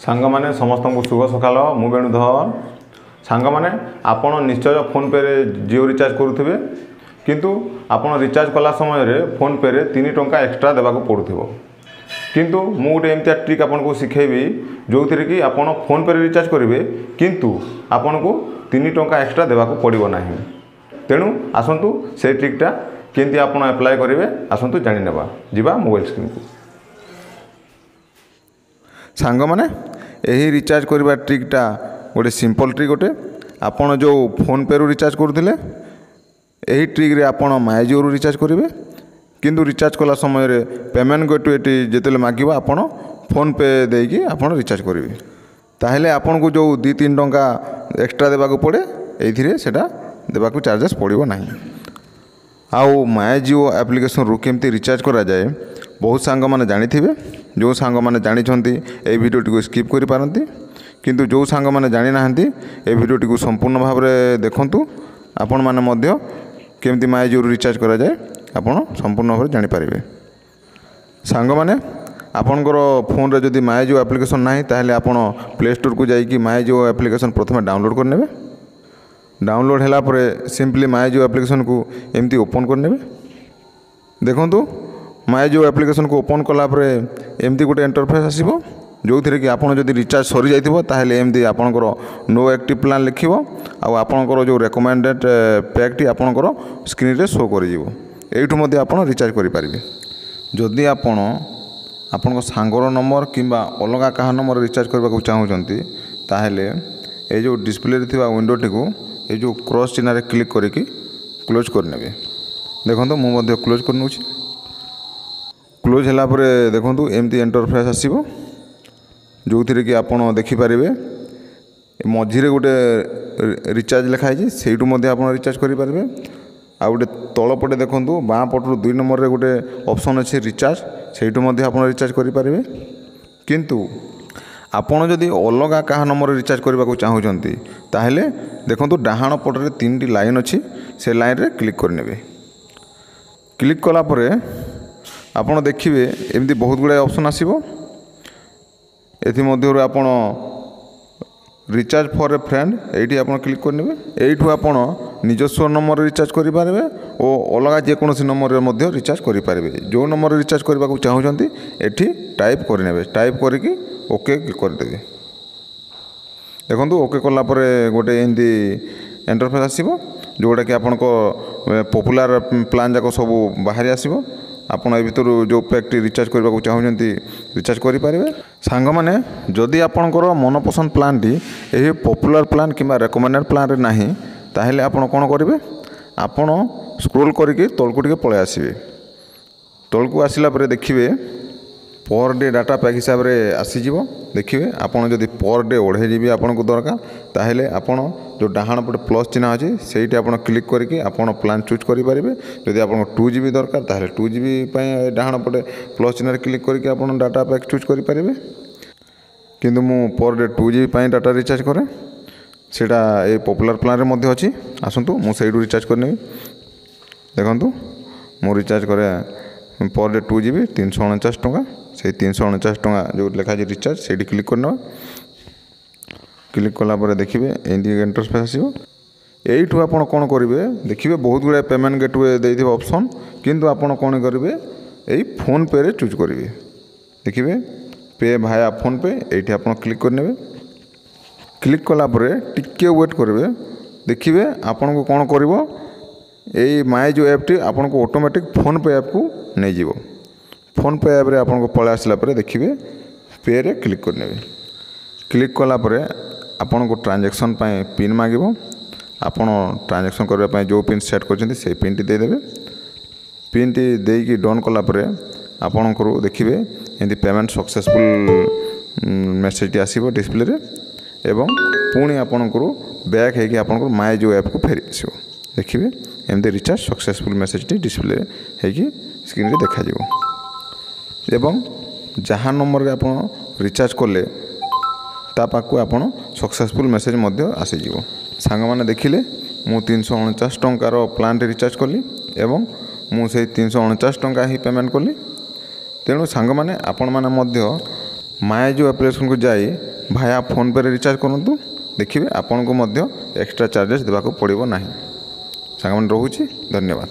सांग माने समस्त को शुभ सकाल मु वेणुधर सांग माने आपण निश्चय फोन पे रे जियो रिचार्ज करुथिबे किंतु आपण रिचार्ज कला समय रे फोन पे रे 3 टंका एक्स्ट्रा देबा को पड़ुथिबो किंतु मु गोटे एमतिया ट्रिक आपण को सिखेबी जो थी कि आपण फोन पे रे रिचार्ज करेंगे किंतु आपण को 3 टंका एक्स्ट्रा देबा को पड़िबो नाही तेणु आसंतु से ट्रिकटा केंती आपण अप्लाई करेंगे आसंतु जानि नेबा जिबा मोबाइल स्क्रीन को सांग माने यही रिचार्ज करवा ट्रिकटा गोटे सिंपल ट्रिक गोटे आपण जो फोन पे रु रिचार्ज करुले यही ट्रिक रे आपण माय जियो रु रिचार्ज करेंगे किंतु रिचार्ज कला समय रे पेमेंट गेटवे जिते मागिबा आपण फोन पे देकी आपण रिचार्ज करेंगे ताहले आपण को जो 2-3 टंका एक्स्ट्रा देबा को पड़े एथिरे सेटा देबा को चार्जेस पड़िबो नाही। आउ माय जियो एप्लिकेशन रु केमती रिचार्ज करा जाए बहुत सांग माने जानिथिबे जो सांग माने जानिछंती ए वीडियोटी को स्किप करि पारंती किंतु जो सांग माने जानि नाहंती ए वीडियोटी को संपूर्ण भाव रे देखंतु आपण माने मध्य केमती माय जियो रिचार्ज करा जाए आपण संपूर्ण भाव रे जानि पारिबे। सांग माने आपणकर फोन रे जदि माय जियो एप्लिकेशन नाही ताहले आपण प्ले स्टोर को जाई कि माय जियो एप्लिकेशन प्रथमे डाउनलोड कर नेबे डाउनलोड होला परे सिंपली माय जियो एप्लिकेशन को एमती ओपन कर नेबे देखंतु माय जियो एप्लिकेशन को ओपन कला परे एमती गोटे इंटरफेस आसीबो जो थी कि आपन जदि रिचार्ज सरी जाइथिबो ताहले एमती आपनकर नो एक्टिव प्लान लिखिबो आ आपनकर जो रेकमेंडेड पैक टी आपनकर स्क्रीन रे शो करि जिवो एठु मध्ये आपन रिचार्ज करि पारिबे। जदि आपन आपन सांगर नंबर किंबा अलगा कहा नंबर रिचार्ज करबा को चाहूचंती ताहले ए जो डिस्प्ले रे थिबा विंडोटी को ए जो क्रॉस चिन्ह रे क्लिक करिकि क्लोज कर नेबे देखंतु मु मध्ये क्लोज कर नउछि क्लोज होला परे देखंतु एमती इंटरफेस आसीबो जो थी कि आपन देखि पारिबे मझिरे गोटे रिचार्ज लिखा है सेठू मध्य आप रिचार्ज करि पारिबे आ गोटे तल पटे देखंतु बाँ पटरू 2 नंबर रे गोटे ऑप्शन अच्छे रिचार्ज सेठू मध्य आप रिचार्ज करि पारिबे किंतु आपण जदि अलगा कहा नंबर रिचार्ज करबा को चाहूचंती ताहले देखंतु डाहाण पटरे 3टी लाइन अछि से लाइन रे क्लिक कर नेबे क्लिक कला परे आपण देखिबे एमती बहुत गुडा ऑप्शन आसीबो एथि मध्यरु आपण रिचार्ज फॉर ए फ्रेंड एठी आपण क्लिक करनेबे एठू आपण निजस्व नंबर रिचार्ज करि पारबे ओ अलगा जे कोनोसी नंबर रे मध्य रिचार्ज करि पारबे जो नंबर रिचार्ज करबा को चाहूचंती एठी टाइप करनेबे टाइप करिकि ओके कर देबे देखंतु ओके कला परे गोटे एंदी इंटरफेस आसीबो जोटा कि आपण को पॉपुलर प्लान जाको सब बाहरी आसीबो आपण ए भितर जो पैकटी रिचार्ज करबा को चाहूचंती रिचार्ज करि पारिबे। सांग माने जदि आपणकर मनपसंद प्लान टी एही पॉपुलर प्लान किंबा रेकमेंडेड प्लान रे नाही ताहेले आपण कोन करिवे आपण स्क्रॉल करिके तळकु टिके पळे आसीबे तळकु आसिला परे देखिबे पर डे डाटा पैक हिसाब रे आसी जिवो देखिबे आपण जदि पर डे 2.5 GB आपण को दरकार ताहेले आपण जो डाहाण पटे प्लस चिन्ह अछि सेठी आपण क्लिक करके आपण प्लान चूज करि पारिबे जदि आपण 2 GB दरकार ताहेले 2 GB पय डाहाण पटे प्लस चिन्ह रे क्लिक करके आपण डाटा पैक चूज करि पारिबे किंतु मु पर डे 2 GB पय डाटा रिचार्ज करे सेटा ए पॉपुलर प्लान रे मध्ये अछि आसंतु मु सेडू रिचार्ज करने देखंतु मु रिचार्ज करे पर डे 2 GB 349 टका से 349 टका जो लिखा है रिचार्ज से क्लिक करना क्लिक कला पर देखिए एंडी इंटरफेस आसीबो एठू आपण कोन करिवे देखिए बहुत गुडा पेमेंट गेटवे देथिबे ऑप्शन किंतु आपण कोन करिवे एई फोन पे रे चूज करिवे देखिए पे भाया फोन पे एठी आपण क्लिक करनेबे क्लिक कला पर टिके वेट करिवे देखिए आपण को कोन करिवो एई माय जो ऐप टी आपण को ऑटोमेटिक फोन पे ऐप को नै जीवो फोन पे ऐप रे आपण को पळे आसला परे देखिबे पे रे क्लिक करनेबे क्लिक कला परे आपण को ट्रांजैक्शन पाए पिन मागिबो आपण ट्रांजैक्शन करबा पाए जो पिन सेट करछन्ती से पिन टी दे देबे पिन टी देकी डन कला परे आपण को देखिबे एंदी पेमेंट सक्सेसफुल मेसेज टी आसीबो डिस्प्ले रे एवं पुणी आपण को बैक है कि आपण को माय जो ऐप को फेरी आसीबो देखिबे एंदी रिचार्ज सक्सेसफुल मेसेज टी डिस्प्ले है कि स्क्रीन रे देखा जिवो एवं जहाँ नंबर रे आपण रिचार्ज कले ता पाखु आपण सक्सेसफुल मेसेज मध्य आसी जिवो सांग माने देखिले मु 349 टंकार प्लान रे रिचार्ज कली एवं मु से 349 टंका ही पेमेंट कली तेणु सांग माने आपण माने मध्य ମାଇଜିଓ ଆପ୍ଲିକେସନକୁ ଯାଇ ଭାୟା ଫୋନ୍ପେରେ ରିଚାର୍ଜ କରନ୍ତୁ, ଦେଖିବେ ଆପଣଙ୍କୁ ମଧ୍ୟ ଏକ୍ସଟ୍ରା ଚାର୍ଜେସ୍ ଦେବାକୁ ପଡ଼ିବ ନାହିଁ। ସାଙ୍ଗମାନେ ରହୁଛି, ଧନ୍ୟବାଦ।